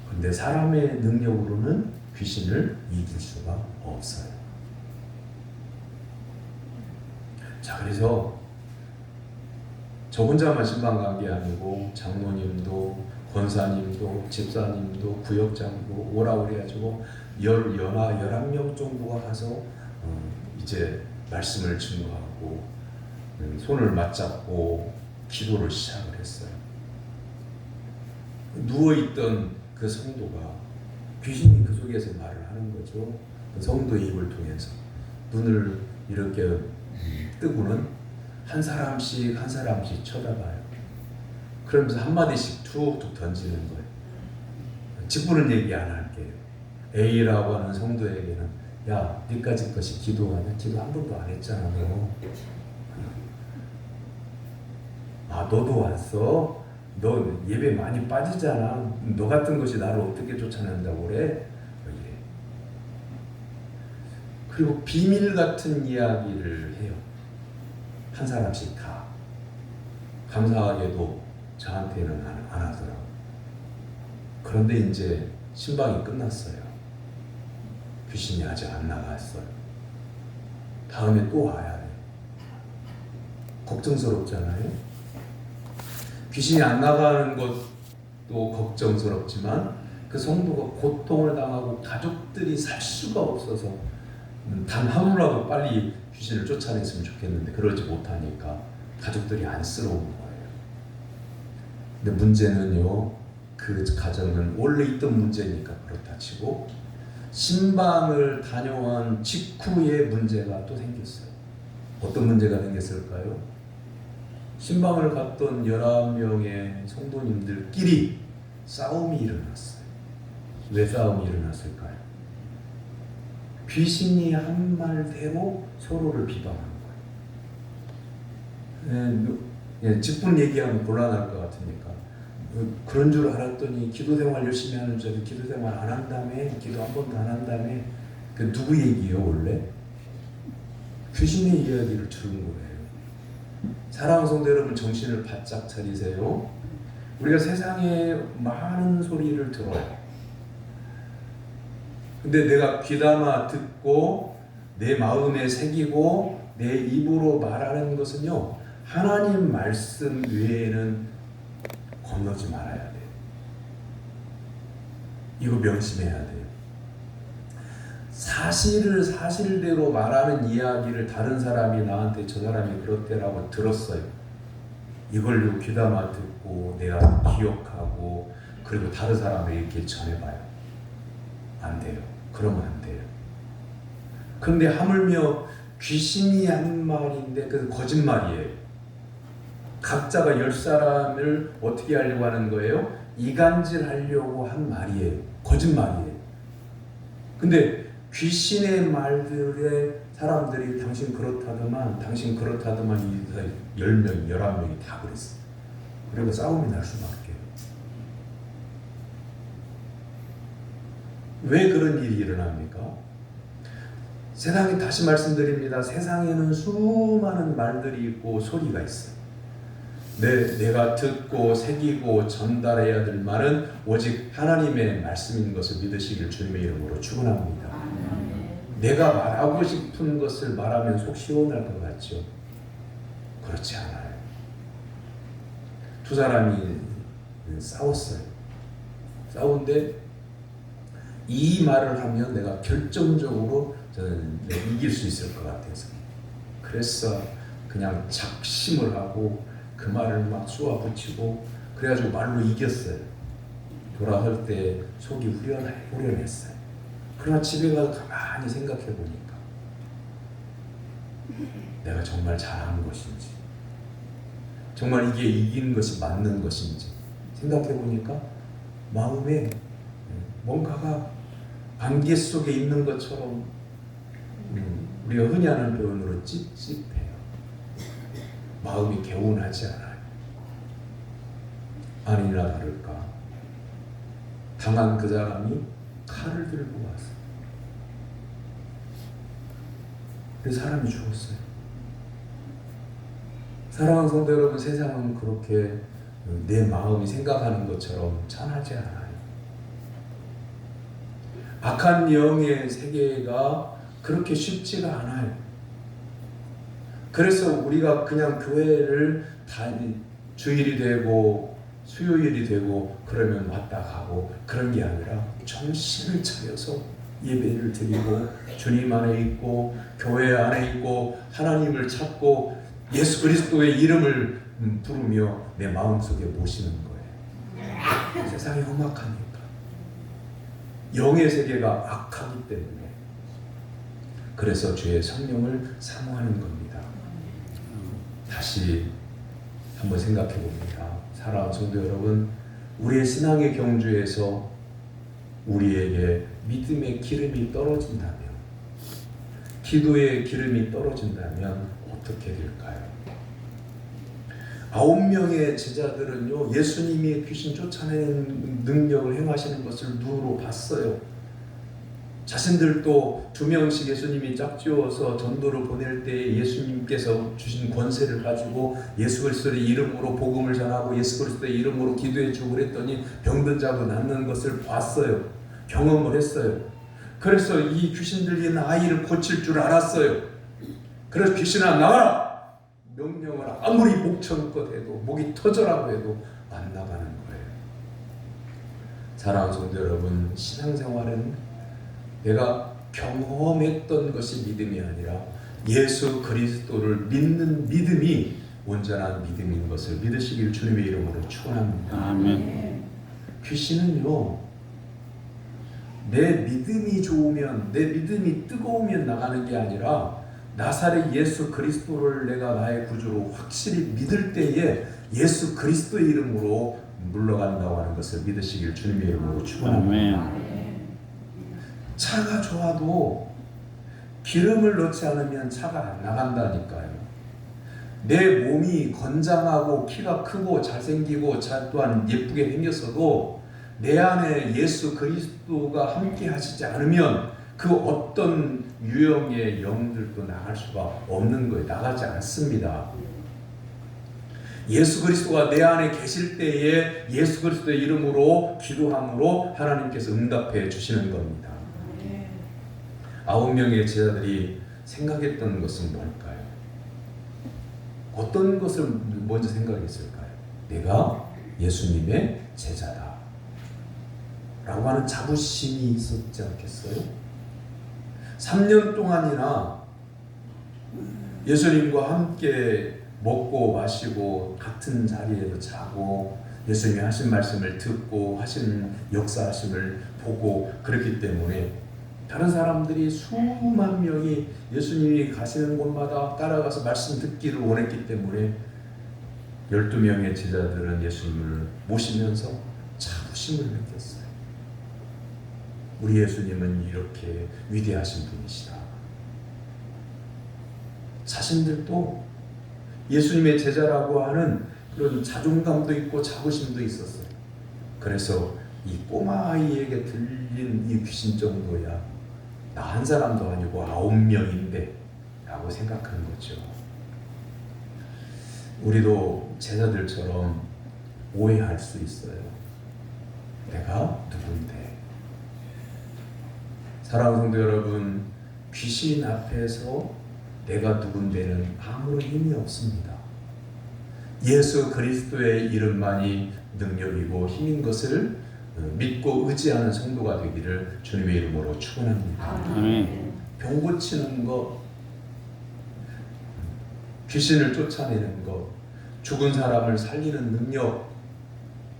그런데 사람의 능력으로는 귀신을 이길 수가 없어요. 자, 그래서 저 혼자만 신방 간 게 아니고 장로님도 권사님도 집사님도 구역장도 오라 그래가지고 11명 정도가 가서 이제 말씀을 증거하고 손을 맞잡고 기도를 시작을 했어요. 누워있던 그 성도가 귀신이 그 속에서 말을 하는 거죠. 그 성도의 입을 통해서 눈을 이렇게 뜨고는 한 사람씩 쳐다봐요. 그러면서 한마디씩 툭툭 던지는 거예요. 직분은 얘기 안 할게요. A라고 하는 성도에게는 야, 니까짓 것이 기도하냐? 기도 한 번도 안 했잖아 너. 아, 너도 왔어? 너 예배 많이 빠지잖아. 너 같은 것이 나를 어떻게 쫓아낸다고 그래? 그리고 비밀 같은 이야기를 해요. 한 사람씩 다. 감사하게도 저한테는 안 하더라고. 그런데 이제 신방이 끝났어요. 귀신이 아직 안 나갔어요. 다음에 또 와야 돼. 걱정스럽잖아요. 귀신이 안 나가는 것도 걱정스럽지만 그 성도가 고통을 당하고 가족들이 살 수가 없어서 단 하루라도 빨리 귀신을 쫓아냈으면 좋겠는데 그러지 못하니까 가족들이 안쓰러운 거예요. 근데 문제는요, 그 가정은 원래 있던 문제니까 그렇다 치고 신방을 다녀온 직후에 문제가 또 생겼어요. 어떤 문제가 생겼을까요? 신방을 갔던 11명의 성도님들끼리 싸움이 일어났어요. 왜 싸움이 일어났을까요? 귀신이 한 말대로 서로를 비방한 거예요. 직분 얘기하면 곤란할 것 같으니까 그런 줄 알았더니 기도 생활 열심히 하는 자도 기도 생활 안 한다며, 기도 한 번도 안 한다며. 그 누구 얘기예요 원래? 귀신의 이야기를 들은 거예요. 사랑하는 성도 여러분, 정신을 바짝 차리세요. 우리가 세상에 많은 소리를 들어요. 근데 내가 귀담아 듣고 내 마음에 새기고 내 입으로 말하는 것은요, 하나님 말씀 외에는 건너지 말아야 돼요. 이거 명심해야 돼요. 사실을 사실대로 말하는 이야기를 다른 사람이 나한테 저 사람이 그렇대라고 들었어요. 이걸로 귀담아 듣고 내가 기억하고 그리고 다른 사람에게 전해봐요. 안 돼요. 그러면 안 돼요. 그런데 하물며 귀신이 한 말인데 그 거짓말이에요. 각자가 10사람을 어떻게 하려고 하는 거예요? 이간질 하려고 한 말이에요. 거짓말이에요. 근데 귀신의 말들에 사람들이 당신 그렇다더만 당신 그렇다더만 10명, 11명이 다 그랬어요. 그리고 싸움이 날 수밖에. 왜 그런 일이 일어납니까? 세상에, 다시 말씀드립니다. 세상에는 수많은 말들이 있고 소리가 있어요. 내가 듣고 새기고 전달해야 될 말은 오직 하나님의 말씀인 것을 믿으시길 주님의 이름으로 축원합니다. 내가 말하고 싶은 것을 말하면 속 시원할 것 같죠? 그렇지 않아요. 두 사람이 싸웠어요. 싸운데 이 말을 하면 내가 결정적으로 저는 이길 수 있을 것 같아서 그래서 그냥 작심을 하고 그 말을 막 쏘아붙이고 그래가지고 말로 이겼어요. 돌아올 때 속이 후련했어요. 그러나 집에 가서 가만히 생각해 보니까 내가 정말 잘한 것인지, 정말 이게 이기는 것이 맞는 것인지 생각해 보니까 마음에 뭔가가 안개 속에 있는 것처럼 우리가 흔히 하는 표현으로 찝찝해요. 마음이 개운하지 않아요. 아니나 다를까 당한 그 사람이 칼을 들고 왔어요. 그 사람이 죽었어요. 사랑하는 성도 여러분, 세상은 그렇게 내 마음이 생각하는 것처럼 찬하지 않아요. 악한 영의 세계가 그렇게 쉽지가 않아요. 그래서 우리가 그냥 교회를 주일이 되고 수요일이 되고 그러면 왔다 가고 그런 게 아니라 정신을 차려서 예배를 드리고 주님 안에 있고 교회 안에 있고 하나님을 찾고 예수 그리스도의 이름을 부르며 내 마음속에 모시는 거예요. 세상이 험악하니까, 영의 세계가 악하기 때문에, 그래서 주의 성령을 사모하는 겁니다. 다시 한번 생각해 봅니다. 사랑하는 성도 여러분, 우리의 신앙의 경주에서 우리에게 믿음의 기름이 떨어진다면, 기도의 기름이 떨어진다면 어떻게 될까요? 9명의 제자들은요, 예수님이 귀신 쫓아내는 능력을 행하시는 것을 눈으로 봤어요. 자신들도 2명씩 예수님이 짝지어서 전도를 보낼 때 예수님께서 주신 권세를 가지고 예수 그리스도의 이름으로 복음을 전하고 예수 그리스도의 이름으로 기도해 주고 그랬더니 병든 자도 낫는 것을 봤어요. 경험을 했어요. 그래서 이 귀신 들린 아이를 고칠 줄 알았어요. 그래서 귀신아 나가라! 명령을 아무리 목청껏 해도 목이 터져라고 해도 안 나가는 거예요. 사랑하는 성도 여러분, 신앙생활은 내가 경험했던 것이 믿음이 아니라 예수 그리스도를 믿는 믿음이 온전한 믿음인 것을 믿으시길 주님의 이름으로 축원합니다. 아멘. 귀신은요, 내 믿음이 좋으면, 내 믿음이 뜨거우면 나가는 게 아니라 나사렛 예수 그리스도를 내가 나의 구주로 확실히 믿을 때에 예수 그리스도의 이름으로 물러간다고 하는 것을 믿으시길 주님의 이름으로 축원합니다. 차가 좋아도 기름을 넣지 않으면 차가 안 나간다니까요. 내 몸이 건장하고 키가 크고 잘생기고 또한 예쁘게 생겼어도 내 안에 예수 그리스도가 함께 하시지 않으면 그 어떤 유형의 영들도 나갈 수가 없는 거예요. 나가지 않습니다. 예수 그리스도가 내 안에 계실 때에 예수 그리스도의 이름으로 기도함으로 하나님께서 응답해 주시는 겁니다. 9명의 제자들이 생각했던 것은 뭘까요? 어떤 것을 먼저 생각했을까요? 내가 예수님의 제자다 라고 하는 자부심이 있었지 않겠어요? 3년 동안이나 예수님과 함께 먹고 마시고 같은 자리에서 자고 예수님이 하신 말씀을 듣고 하신 역사하심을 보고 그랬기 때문에 다른 사람들이 수만 명이 예수님이 가시는 곳마다 따라가서 말씀 듣기를 원했기 때문에 12명의 제자들은 예수님을 모시면서 자부심을 느꼈어요. 우리 예수님은 이렇게 위대하신 분이시다. 자신들도 예수님의 제자라고 하는 그런 자존감도 있고 자부심도 있었어요. 그래서 이 꼬마 아이에게 들린 이 귀신 정도야 나 한 사람도 아니고 9명인데 라고 생각하는 거죠. 우리도 제자들처럼 오해할 수 있어요. 내가 누군데? 사랑하는 성도 여러분, 귀신 앞에서 내가 누군데는 아무런 힘이 없습니다. 예수 그리스도의 이름만이 능력이고 힘인 것을 믿고 의지하는 성도가 되기를 주님의 이름으로 축원합니다. 병 고치는 것, 귀신을 쫓아내는 것, 죽은 사람을 살리는 능력,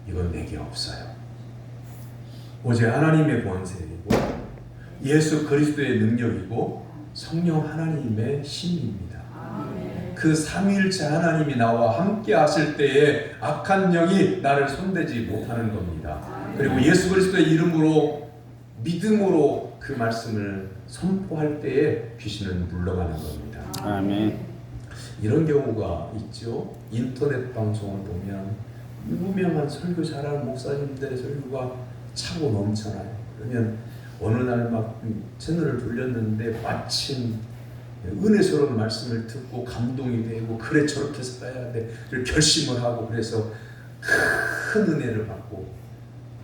이건 내게 없어요. 오직 하나님의 권세이고 예수 그리스도의 능력이고 성령 하나님의 힘입니다. 그 삼위일체 하나님이 나와 함께 하실 때에 악한 영이 나를 손대지 못하는 겁니다. 그리고 예수 그리스도의 이름으로 믿음으로 그 말씀을 선포할 때에 귀신은 물러가는 겁니다. 아멘. 이런 경우가 있죠. 인터넷 방송을 보면 유명한 설교 잘하는 목사님들의 설교가 차고 넘쳐나요. 그러면 어느 날 막 채널을 돌렸는데 마침 은혜스러운 말씀을 듣고 감동이 되고 그래 저렇게 살아야 돼 결심을 하고 그래서 큰 은혜를 받고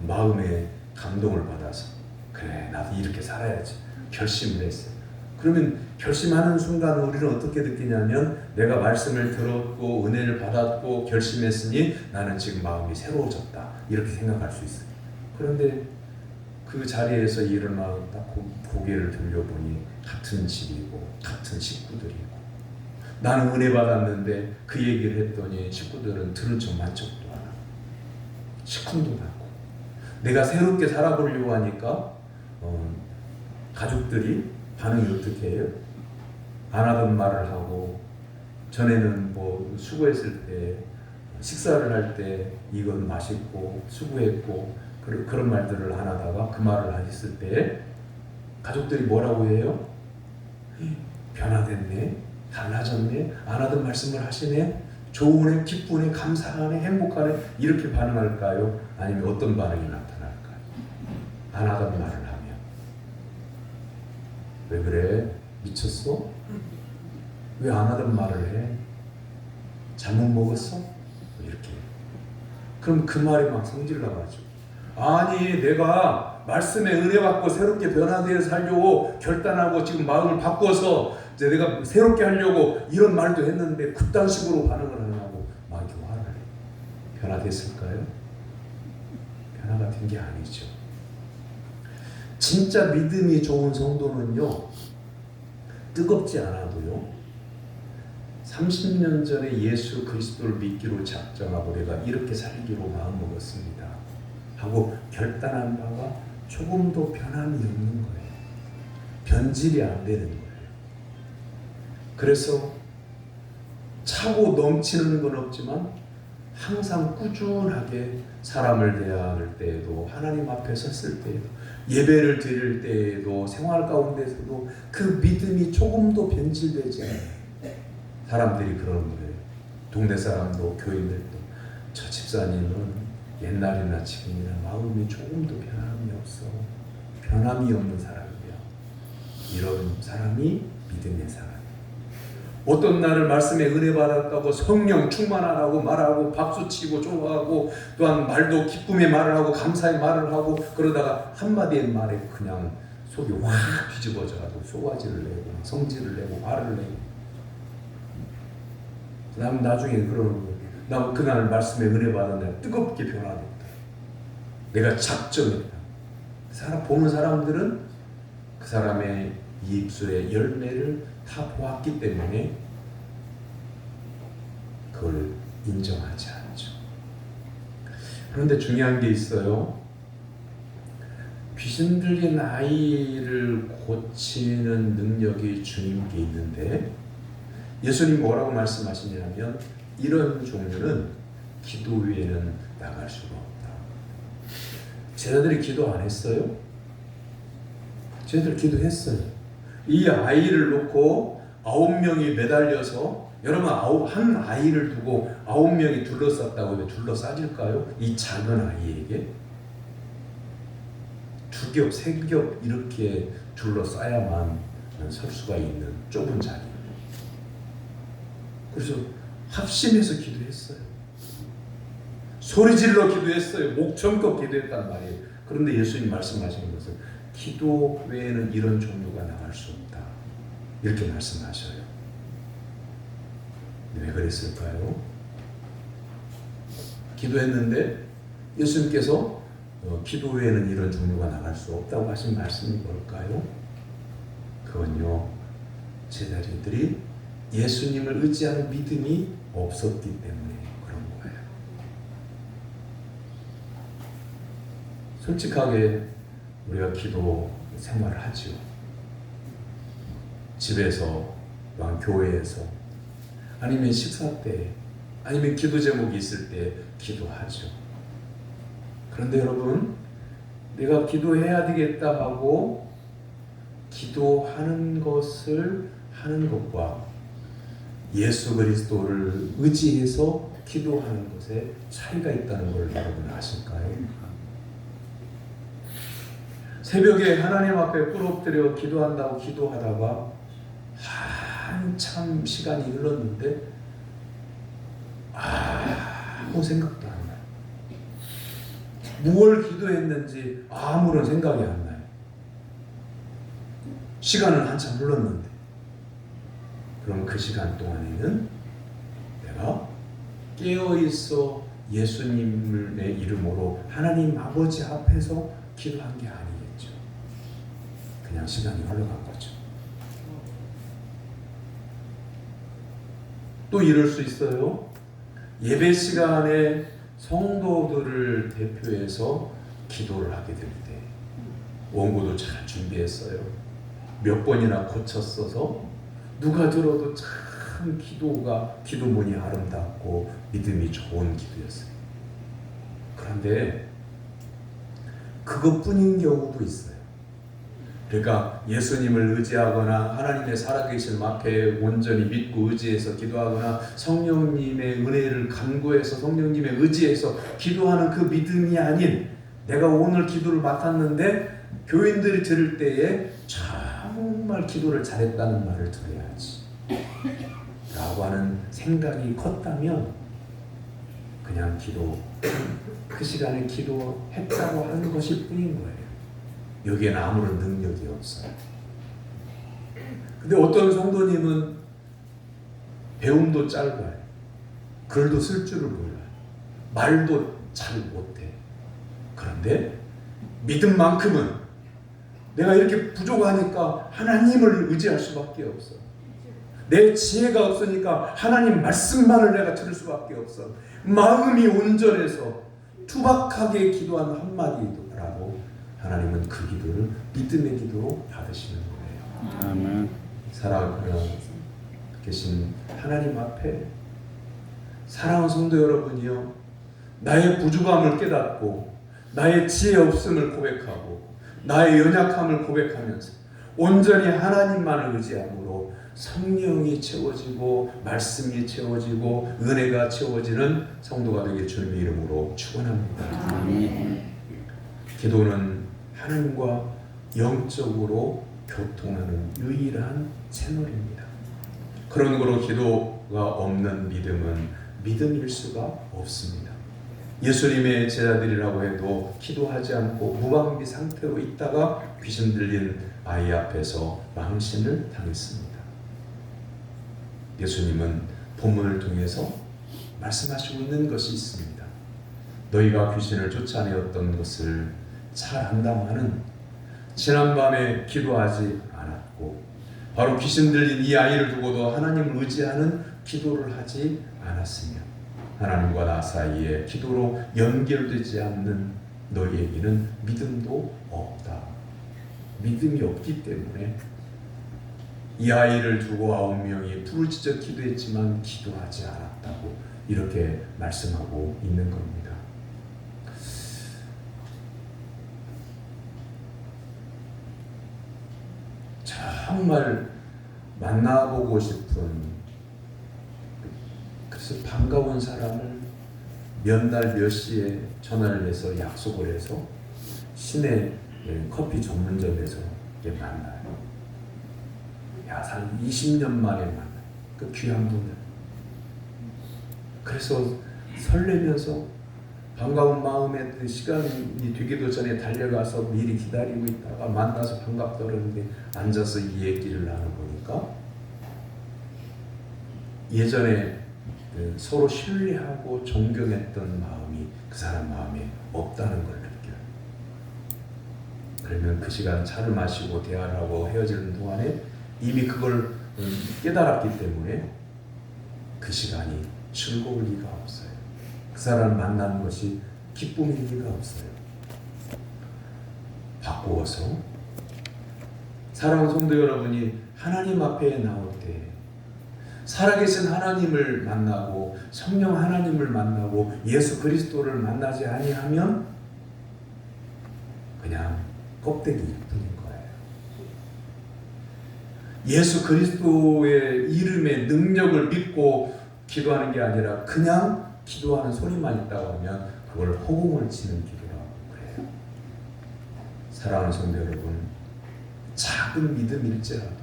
마음에 감동을 받아서 그래 나도 이렇게 살아야지 결심을 했어요. 그러면 결심하는 순간 우리는 어떻게 느끼냐면 내가 말씀을 들었고 은혜를 받았고 결심했으니 나는 지금 마음이 새로워졌다 이렇게 생각할 수 있어요. 그런데 그 자리에서 일어나 딱 고개를 들려보니 같은 집이고 같은 식구들이고 나는 은혜 받았는데 그 얘기를 했더니 식구들은 들은 척 만척도 안 하고 시큰도 나고 내가 새롭게 살아보려고 하니까 가족들이 반응이 어떻게 해요? 안 하던 말을 하고 전에는 뭐 수고했을 때 식사를 할 때 이건 맛있고 수고했고 그런 말들을 안 하다가 그 말을 했을 때 가족들이 뭐라고 해요? 변화됐네, 달라졌네, 안 하던 말씀을 하시네, 좋으네, 기쁘네, 감사하네, 행복하네 이렇게 반응할까요? 아니면 어떤 반응이 나타날까요? 안 하던 말을 하면 왜 그래? 미쳤어? 왜 안 하던 말을 해? 잘못 먹었어? 이렇게 그럼 그 말이 막 성질 나가죠. 아니 내가 말씀에 은혜 받고 새롭게 변화되어 살려고 결단하고 지금 마음을 바꿔서 이제 내가 새롭게 하려고 이런 말도 했는데 그딴 식으로 반응을 안 하고 막 이렇게 화를 해요. 변화됐을까요? 변화가 된 게 아니죠. 진짜 믿음이 좋은 성도는요 뜨겁지 않아도요 30년 전에 예수 그리스도를 믿기로 작정하고 내가 이렇게 살기로 마음먹었습니다 하고 결단한 바가 조금도 변함이 없는 거예요. 변질이 안 되는 거예요. 그래서 차고 넘치는 건 없지만 항상 꾸준하게 사람을 대할 때에도 하나님 앞에 섰을 때에도 예배를 드릴 때에도 생활 가운데서도 그 믿음이 조금도 변질되지 않아요. 사람들이 그러는 거예요. 동네 사람도 교인들도 저 집사님은 옛날이나 지금이나 마음이 조금도 변함이 없어. 변함이 없는 사람이야. 이런 사람이 믿음의 사람. 어떤 날을 말씀에 은혜 받았다고 성령 충만하라고 말하고 박수치고 좋아하고 또한 말도 기쁨의 말을 하고 감사의 말을 하고 그러다가 한마디의 말에 그냥 속이 확 뒤집어져가지고 소화지를 내고 성질을 내고 화를 내고 그다음 나중에 그러는 거예요. 나 그날 말씀에 은혜 받은 날 뜨겁게 변화됐다. 내가 작정했다. 보는 사람들은 그 사람의 입술의 열매를 다 보았기 때문에 그걸 인정하지 않죠. 그런데 중요한 게 있어요. 귀신 들린 아이를 고치는 능력이 주님께 있는데 예수님 뭐라고 말씀하시냐면 이런 종류는 기도 외에는 나갈 수가 없다. 제자들이 기도 안 했어요? 제자들 기도했어요. 이 아이를 놓고 9명이 매달려서 여러분 한 아이를 두고 9명이 둘러쌌다고 왜 둘러싸질까요? 이 작은 아이에게 2겹, 3겹 이렇게 둘러싸야만 설 수가 있는 좁은 자리. 그래서 합심해서 기도했어요. 소리질러 기도했어요. 목청껏 기도했단 말이에요. 그런데 예수님 말씀하시는 것은 기도 외에는 이런 종류가 나갈 수 없다. 이렇게 말씀하셔요. 왜 그랬을까요? 기도했는데 예수님께서 기도 외에는 이런 종류가 나갈 수 없다고 하신 말씀이 뭘까요? 그건요, 제자들이 예수님을 의지하는 믿음이 없었기 때문에 그런 거예요. 솔직하게 우리가 기도 생활을 하죠. 집에서, 또한 교회에서, 아니면 식사 때, 아니면 기도 제목이 있을 때 기도하죠. 그런데 여러분, 내가 기도해야 되겠다 하고 기도하는 것을 하는 것과 예수 그리스도를 의지해서 기도하는 것에 차이가 있다는 걸 여러분 아실까요? 새벽에 하나님 앞에 뿔 엎드려 기도한다고 기도하다가 한참 시간이 흘렀는데 아무 생각도 안 나요. 무엇을 기도했는지 아무런 생각이 안 나요. 시간은 한참 흘렀는데 그럼 그 시간 동안에는 내가 깨어있어 예수님의 이름으로 하나님 아버지 앞에서 기도한 게 아니겠죠. 그냥 시간이 흘러간 거죠. 또 이럴 수 있어요. 예배 시간에 성도들을 대표해서 기도를 하게 될 때 원고도 잘 준비했어요. 몇 번이나 고쳤어서 누가 들어도 참 기도문이 아름답고 믿음이 좋은 기도였어요. 그런데 그것뿐인 경우도 있어요. 그러니까 예수님을 의지하거나 하나님의 살아계신 앞에 온전히 믿고 의지해서 기도하거나 성령님의 은혜를 간구해서 성령님의 의지해서 기도하는 그 믿음이 아닌 내가 오늘 기도를 맡았는데 교인들이 들을 때에 정말 기도를 잘했다는 말을 들어야지 라고 하는 생각이 컸다면 그냥 그 시간에 기도했다고 하는 것일 뿐인 거예요. 여기에는 아무런 능력이 없어요. 근데 어떤 성도님은 배움도 짧아요. 글도 쓸 줄을 몰라요. 말도 잘 못해. 그런데 믿음만큼은 내가 이렇게 부족하니까 하나님을 의지할 수밖에 없어. 내 지혜가 없으니까 하나님 말씀만을 내가 들을 수밖에 없어. 마음이 온전해서 투박하게 기도하는 한마디라도 하나님은 그 기도를 믿음의 기도로 받으시는 거예요. 아멘. 살아계신 하나님 앞에 사랑하는 성도 여러분이요, 나의 부족함을 깨닫고 나의 지혜 없음을 고백하고 나의 연약함을 고백하면서 온전히 하나님만을 의지함으로 성령이 채워지고 말씀이 채워지고 은혜가 채워지는 성도가 되길 주님의 이름으로 축원합니다. 아멘. 기도는 하나님과 영적으로 교통하는 유일한 채널입니다. 그런 거로 기도가 없는 믿음은 믿음일 수가 없습니다. 예수님의 제자들이라고 해도 기도하지 않고 무방비 상태로 있다가 귀신 들린 아이 앞에서 망신을 당했습니다. 예수님은 본문을 통해서 말씀하시고 있는 것이 있습니다. 너희가 귀신을 쫓아내었던 것을 잘 안다마는 지난밤에 기도하지 않았고 바로 귀신 들린 이 아이를 두고도 하나님을 의지하는 기도를 하지 않았으며 하나님과 나 사이에 기도로 연결되지 않는 너희에게는 믿음도 없다. 믿음이 없기 때문에 이 아이를 두고 9명이 부르짖어 기도했지만 기도하지 않았다고 이렇게 말씀하고 있는 겁니다. 정말 만나보고 싶은, 그래서 반가운 사람을 몇 날 몇 시에 전화를 해서 약속을 해서 시내 커피 전문점에서 만나요. 한 20년 만에 만나요. 그 귀한 분을. 그래서 설레면서 반가운 마음에 시간이 되기도 전에 달려가서 미리 기다리고 있다가 만나서 반갑다 그러는데 앉아서 이 얘기를 나눠보니까 예전에 서로 신뢰하고 존경했던 마음이 그 사람 마음에 없다는 걸 느껴요. 그러면 그 시간 차를 마시고 대화를 하고 헤어지는 동안에 이미 그걸 깨달았기 때문에 그 시간이 즐거울 리가 없어요. 그 사람을 만나는 것이 기쁨일 리가 없어요. 바꾸어서 사랑하는 성도 여러분이 하나님 앞에 나올 때 살아계신 하나님을 만나고 성령 하나님을 만나고 예수 그리스도를 만나지 아니하면 그냥 껍데기일 뿐인 거예요. 예수 그리스도의 이름의 능력을 믿고 기도하는 게 아니라 그냥 기도하는 소리만 있다고 하면 그걸 허공을 치는 기도라고 그래요. 사랑하는 성도 여러분, 작은 믿음일지라도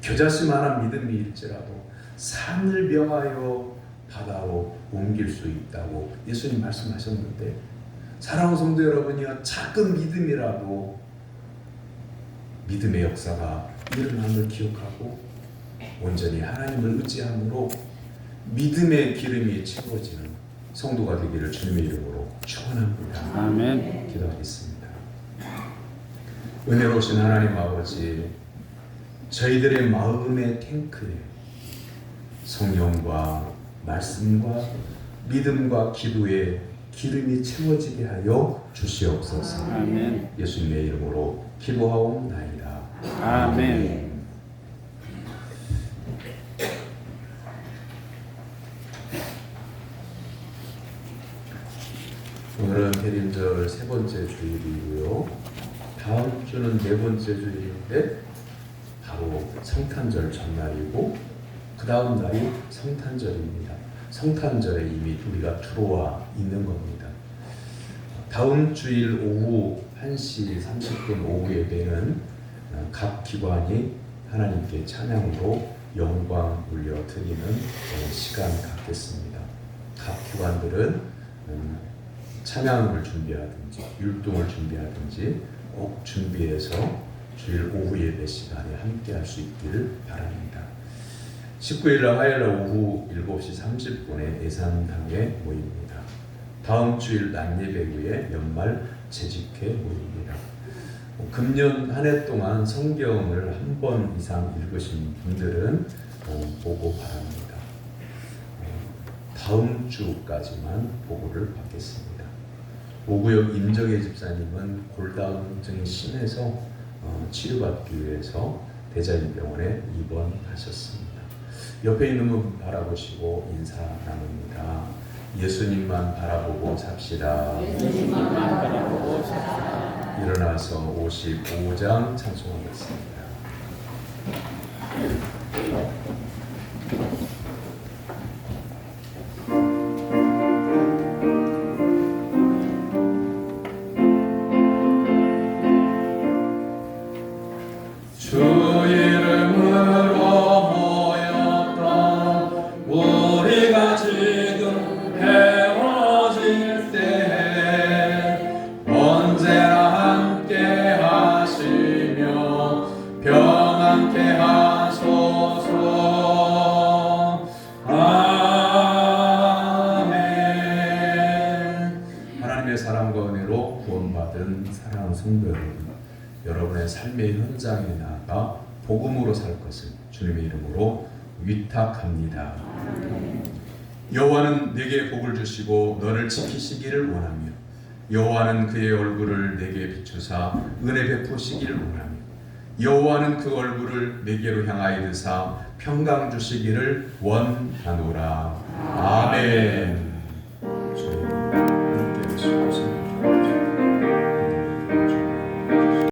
겨자씨만한 믿음일지라도 산을 명하여 바다로 옮길 수 있다고 예수님 말씀하셨는데, 사랑하는 성도 여러분이요, 작은 믿음이라도 믿음의 역사가 일어남을 기억하고 온전히 하나님을 의지함으로 믿음의 기름이 채워지는 성도가 되기를 주님의 이름으로 축원합니다. 아멘. 기도하겠습니다. 은혜로우신 하나님 아버지, 저희들의 마음의 탱크에 성령과 말씀과 믿음과 기도에 기름이 채워지게 하여 주시옵소서. 아멘. 예수님의 이름으로 기도하옵나이다. 아멘. 오늘은 대림절 세 번째 주일이고요. 다음 주는 네 번째 주일인데 바로 성탄절 전날이고 그 다음 날이 성탄절입니다. 성탄절에 이미 우리가 들어와 있는 겁니다. 다음 주일 오후 1시 30분 오후 예배는 각 기관이 하나님께 찬양으로 영광 올려 드리는 시간 갖겠습니다. 각 기관들은 찬양을 준비하든지 율동을 준비하든지 꼭 준비해서 주일 오후 예배 시간에 함께 할 수 있기를 바랍니다. 19일날 화요일날 오후 7시 30분에 예산당에 모입니다. 다음 주일 낮 예배 후에 연말 재직회 모입니다. 금년 한 해 동안 성경을 한 번 이상 읽으신 분들은 보고 바랍니다. 다음 주까지만 보고를 받겠습니다. 오구역 임정혜 집사님은 골다공증이 심해서 치료받기 위해서 대자연병원에 입원하셨습니다. 옆에 있는 분 바라보시고 인사 나눕니다. 예수님만 바라보고 삽시다. 예수님만 바라보고 삽시다. 일어나서 55장 찬송하겠습니다. 은혜로 구원받은 사랑하는 성도 여러분, 여러분의 삶의 현장에 나아가 복음으로 살 것을 주님의 이름으로 위탁합니다. 여호와는 내게 복을 주시고 너를 지키시기를 원하며 여호와는 그의 얼굴을 내게 비추사 은혜 베푸시기를 원하며 여호와는 그 얼굴을 내게로 향하여 드사 평강 주시기를 원하노라. 아멘.